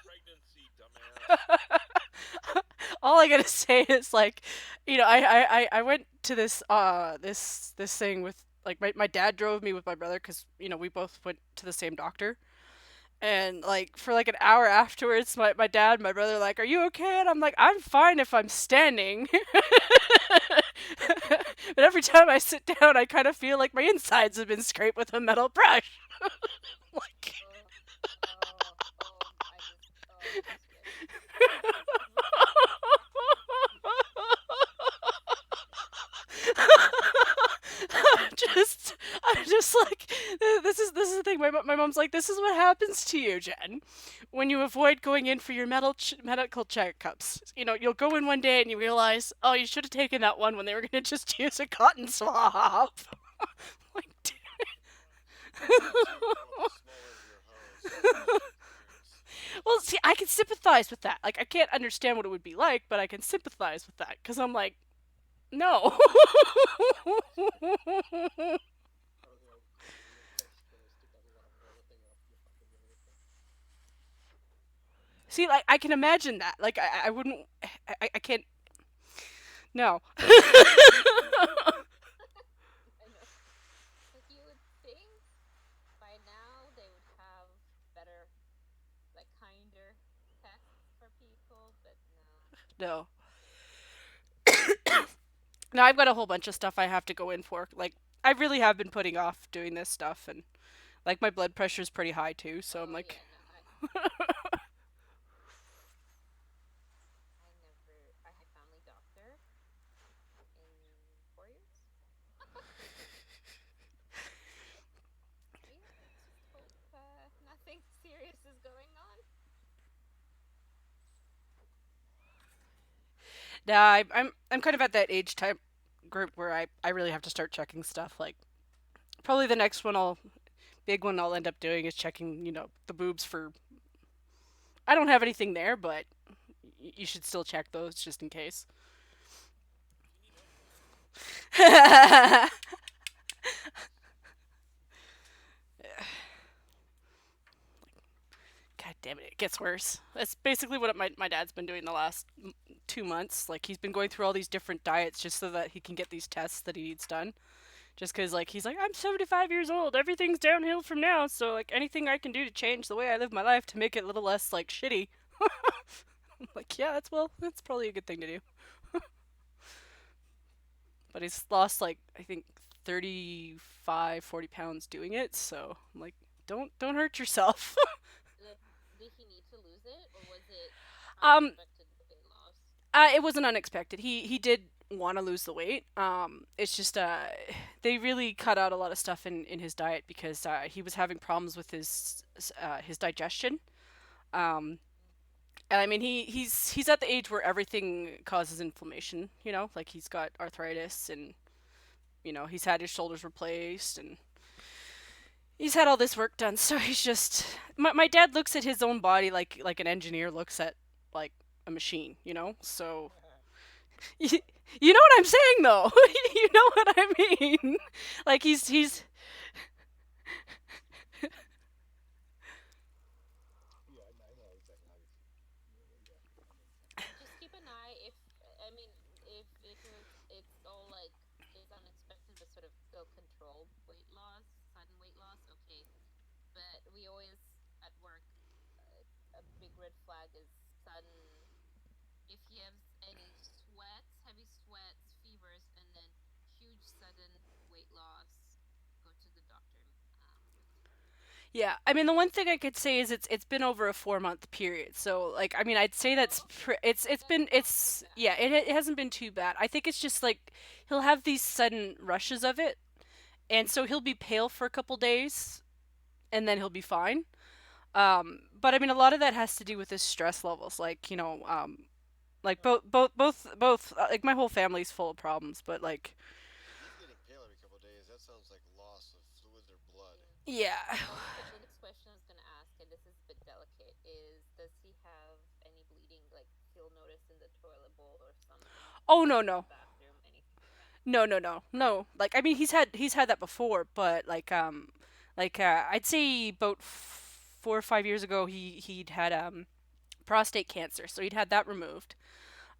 Pregnancy, dumbass. All I gotta say is like, I went to this thing with like my dad drove me with my brother because we both went to the same doctor. And like for like an hour afterwards, my dad and my brother are like, "Are you okay?" And I'm like, "I'm fine if I'm standing." But every time I sit down, I kind of feel like my insides have been scraped with a metal brush. Like, I'm just like, this is the thing. My mom's like, this is what happens to you, Jen, when you avoid going in for your medical checkups. You'll go in one day and you realize, oh, you should have taken that one when they were gonna just use a cotton swab. Like, well, see, I can sympathize with that. Like, I can't understand what it would be like, but I can sympathize with that because I'm like, no. See, like, I can imagine that. Like, I wouldn't. I can't. No. I know. Like you would think by now they would have better, like kinder tests for people, but no. No. Now I've got a whole bunch of stuff I have to go in for. Like I really have been putting off doing this stuff, and like my blood pressure is pretty high too. So I'm Oh like, yeah, no, I had family doctor in 4 years. Yeah, just hope nothing serious is going on. nah, I'm kind of at that age type group where I really have to start checking stuff. Like probably the next big one I'll end up doing is checking, the boobs for. I don't have anything there, but you should still check those just in case. God damn it, it gets worse. That's basically what my dad's been doing the last 2 months. Like, he's been going through all these different diets just so that he can get these tests that he needs done. Just because, like, he's like, I'm 75 years old. Everything's downhill from now. So, like, anything I can do to change the way I live my life to make it a little less, like, shitty. I'm like, yeah, that's probably a good thing to do. But he's lost, like, I think 35, 40 pounds doing it. So, I'm like, don't hurt yourself. Did he need to lose it, or was it Um, unexpected weight loss? It wasn't unexpected. He did want to lose the weight. It's just they really cut out a lot of stuff in his diet because he was having problems with his digestion. Um, and I mean he's at the age where everything causes inflammation. Like he's got arthritis and he's had his shoulders replaced and he's had all this work done. So he's just my dad looks at his own body like an engineer looks at like a machine. So. You know what I'm saying, though. You know what I mean. Like he's. Yeah, I know exactly how you feel. Just keep an eye if I mean it's all like it's unexpected but sort of ill-controlled weight loss, sudden weight loss. Okay, but we always at work a big red flag is sudden. If he has any sweats, heavy sweats, fevers, and then huge sudden weight loss, go to the doctor. Yeah, I mean the one thing I could say is it's been over a 4 month period, so like I mean I'd say it's been it's yeah it hasn't been too bad. I think it's just like he'll have these sudden rushes of it, and so he'll be pale for a couple days, and then he'll be fine. But I mean a lot of that has to do with his stress levels, like like both like my whole family's full of problems, but like He's getting pale every couple of days. That sounds like loss of fluids or blood. yeah. The next question I was gonna ask, and this is a bit delicate, is does he have any bleeding? Like he'll notice in the toilet bowl or something? Oh no no. Bathroom, anything like that? No. Like I mean, he's had that before, but I'd say about 4 or 5 years ago, he'd had prostate cancer, so he'd had that removed.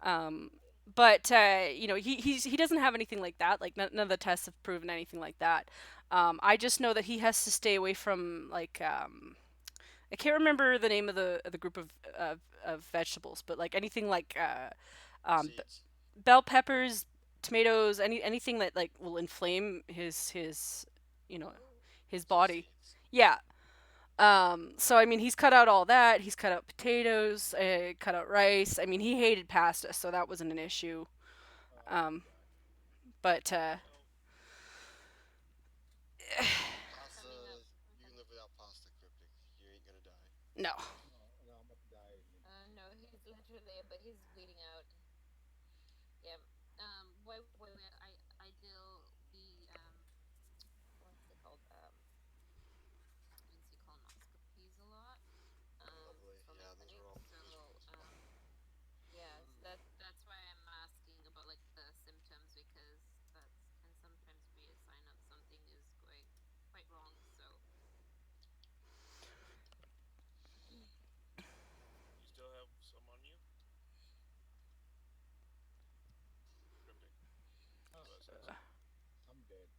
Um, but he doesn't have anything like that. Like none of the tests have proven anything like that. I just know that he has to stay away from like I can't remember the name of the group of vegetables, but like anything like Seeds. bell peppers, tomatoes, anything that like will inflame his you know his So body. seeds. Yeah. So I mean, he's cut out all that. He's cut out potatoes, cut out rice. I mean, he hated pasta, so that wasn't an issue. Um, but Pasta, you can live without pasta, Cryptic. You ain't gonna die. no. No, I'm about to die. No, he's literally, but he's bleeding out. Yeah. I do the what's it called? Emergency colonoscopies a lot. Lovely. For my Yeah, those clinic. are all So yeah, that's why I'm asking about like the symptoms because that can sometimes be a sign of something is going quite wrong. So You still have some on you? Cryptic. I'm dead.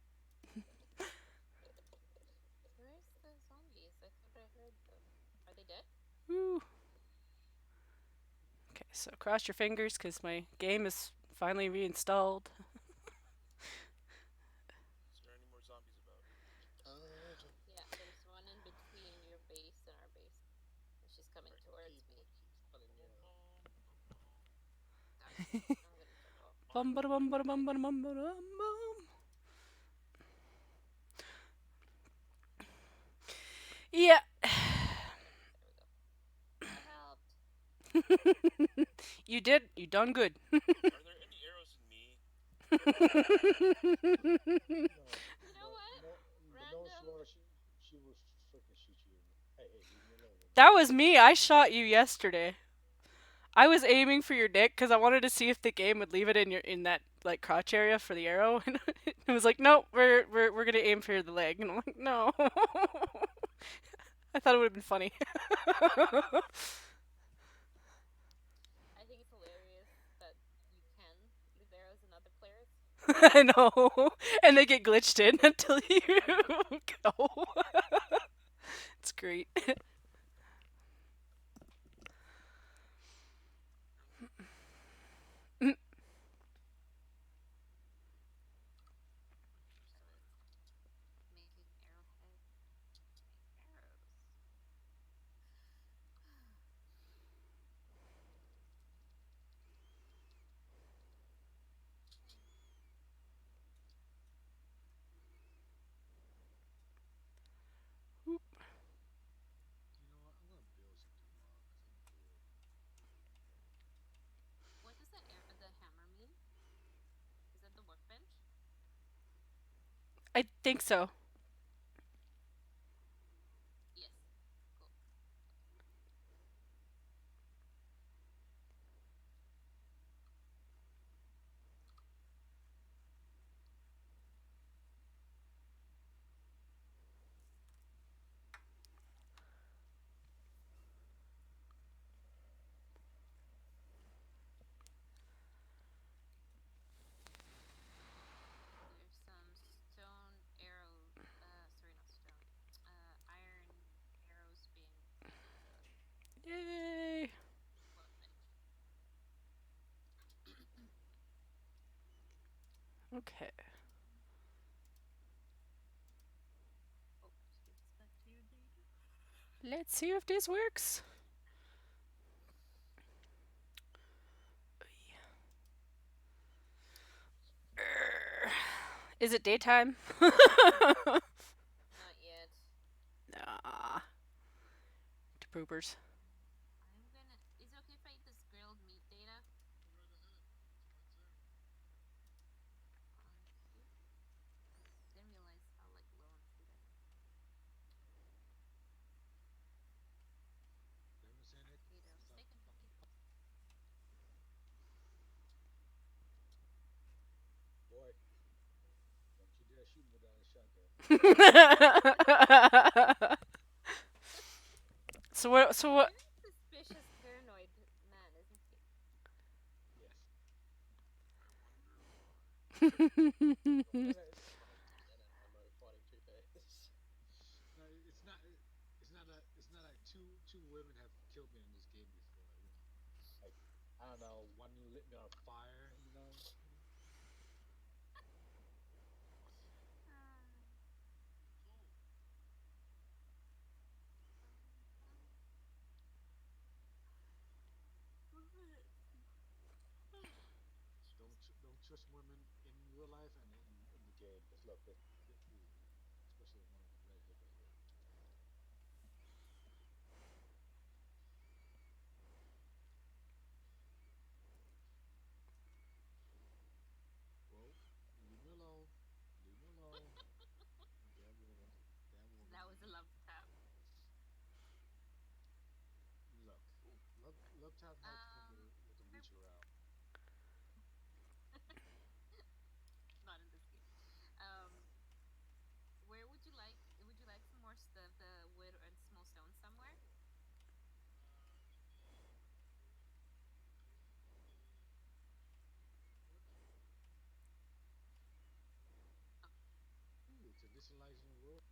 where's the zombies? I thought I heard them. Are they dead? Woo. Okay, so cross your fingers because my game is finally reinstalled. Bum ba bum ba bum ba bum ba bum. Yeah. You did. You done good. Are there any arrows in me? No, no, Laura, she will freaking shoot you. Hey, leave me alone. That was me. I shot you yesterday. I was aiming for your dick because I wanted to see if the game would leave it in that like crotch area for the arrow, and it was like, no, we're gonna aim for the leg, and I'm like, no. I thought it would have been funny. I think it's hilarious that you can leave arrows in other players. I know, and they get glitched in until you go. It's great. Making arrows. You know what? I'm gonna build something tomorrow because I'm bored. What does the hammer mean? Is that the workbench? I think so. Yes. Cool. There's some stone arrows. Sorry, not stone. Iron arrows being Yay! workbench. Okay. Oh, give this back to your data. Let's see if this works. Is it daytime? Not yet. Nah. To poopers. I'm gonna. Is it okay if I eat this grilled meat data? Didn't realize how like low on food I am. Potatoes. Steak and potatoes. Boy, don't you dare shoot me without a shotgun. So what? Very suspicious, paranoid man, isn't he? Yes. No, it's not like two women have killed me in this game before. You know, like I don't know, one lit me on fire. You know. Don't trust women in real life and in the game. Cause look, especially one of the redhead right here. Whoa, leave me alone. Leave me alone. Damn woman. Damn woman. That was a love tap. Look, love taps might come with a reach around. Not in this game. Where would you like? Would you like some more stuff? The wood and small stones somewhere? Ooh, it's initializing the world.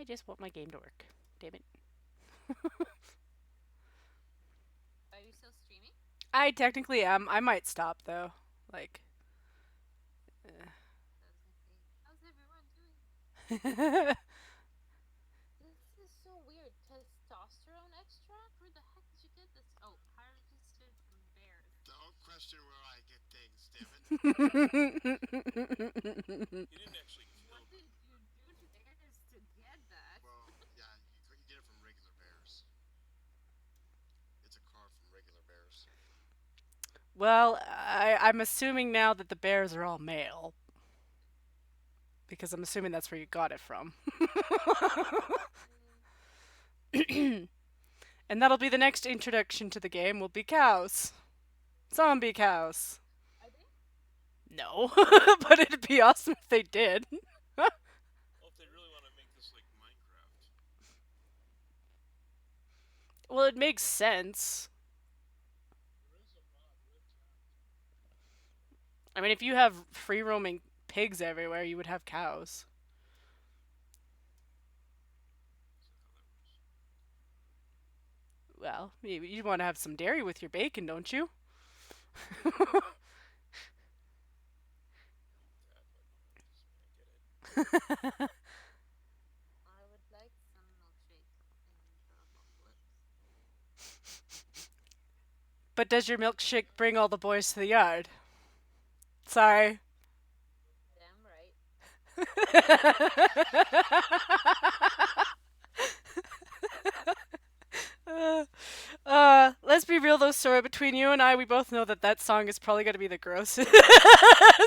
I just want my game to work. Damn it. Are you still streaming? I technically am. I might stop though. Like. How's everyone doing? This is so weird. Testosterone extract? Where the heck did you get this? Oh, harvested from bears. Don't question where I get things, damn it. You didn't actually kill What did you do to bears to get that? Well, yeah, you get it from regular bears. It's a carve from regular bears. Well, I'm assuming now that the bears are all male. Because I'm assuming that's where you got it from. And that'll be the next introduction to the game will be cows. Zombie cows. Are they? No, but it'd be awesome if they did. Well, if they really want to make this like Minecraft. Well, it makes sense. I mean, if you have free roaming pigs everywhere, you would have cows. Well, maybe you want to have some dairy with your bacon, don't you? I would like some milkshake in the apocalypse. But does your milkshake bring all the boys to the yard? Sorry. Damn right. Let's be real though, Sora, between you and I, we both know that that song is probably going to be the grossest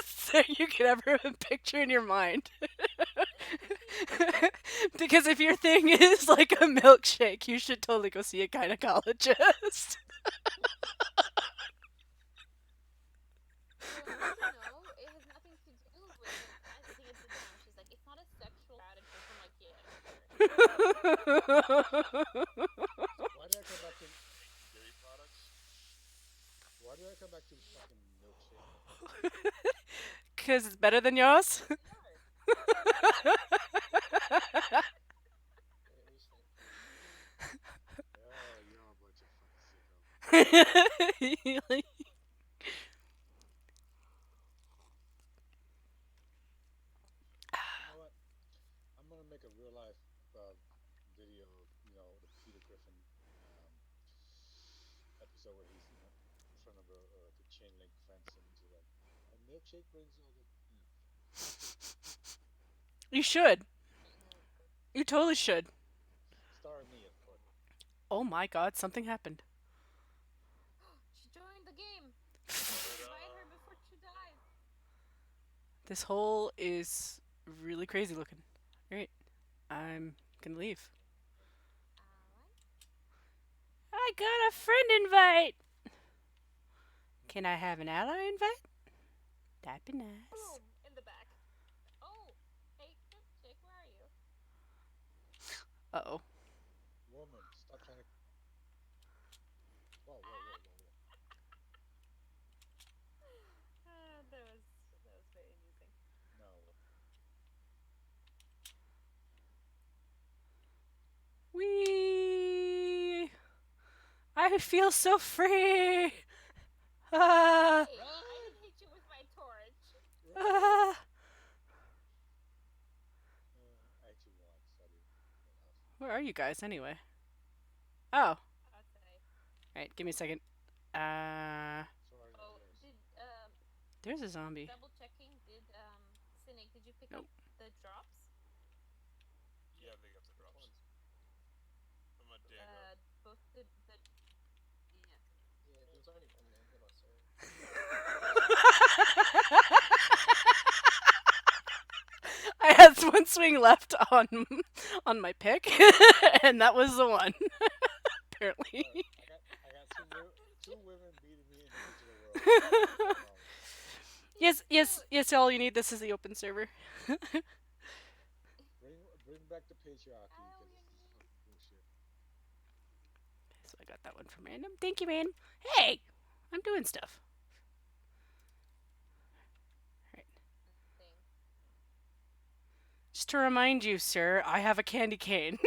thing you could ever picture in your mind. Because if your thing is like a milkshake, you should totally go see a gynecologist. Well, no, it has nothing to do with it. I think it's the damn. She's like, it's not a sexual attitude. I'm like, yeah. Why did I come back to? Dairy products. Why did I come back to fucking milkshake? Because it's better than yours? Oh, you're a bunch of fucking sickos. You know what? I'm gonna make a real life video of the Peter Griffin episode where he's in front of the chain link fence and he's like, a milkshake brings all the. You should. You totally should. Starring me, of course. Oh my god, something happened. She joined the game. Invite her before she dies. This hole is really crazy looking. Alright, I'm gonna leave. I got a friend invite! Can I have an ally invite? That'd be nice. Boom, in the back. Oh, hey, chick, where are you? Uh-oh. Woman, stop trying to. Whoa, whoa, whoa, whoa, whoa. That was very amusing. No. Whee! I feel so free! Ah! Hey, I didn't hit you with my torch. Ah! I actually won, so I didn't. Where are you guys anyway? Oh. Outside. Alright, give me a second. Sorry, Oh, did There's a zombie. double checking? Did Cynic? Did you pick Nope. up the drops? Yeah, they got the drops. From a Dago. Both the yeah. Yeah, there's only one Mangle, so. I had one swing left on my pick, and that was the one. Apparently. I got two women beating me in the digital world. Yes, all you need. This is the open server. Bring back the patriarchy because this is fucking bullshit. So I got that one from random. Thank you, man. Hey! I'm doing stuff. Just to remind you, sir, I have a candy cane.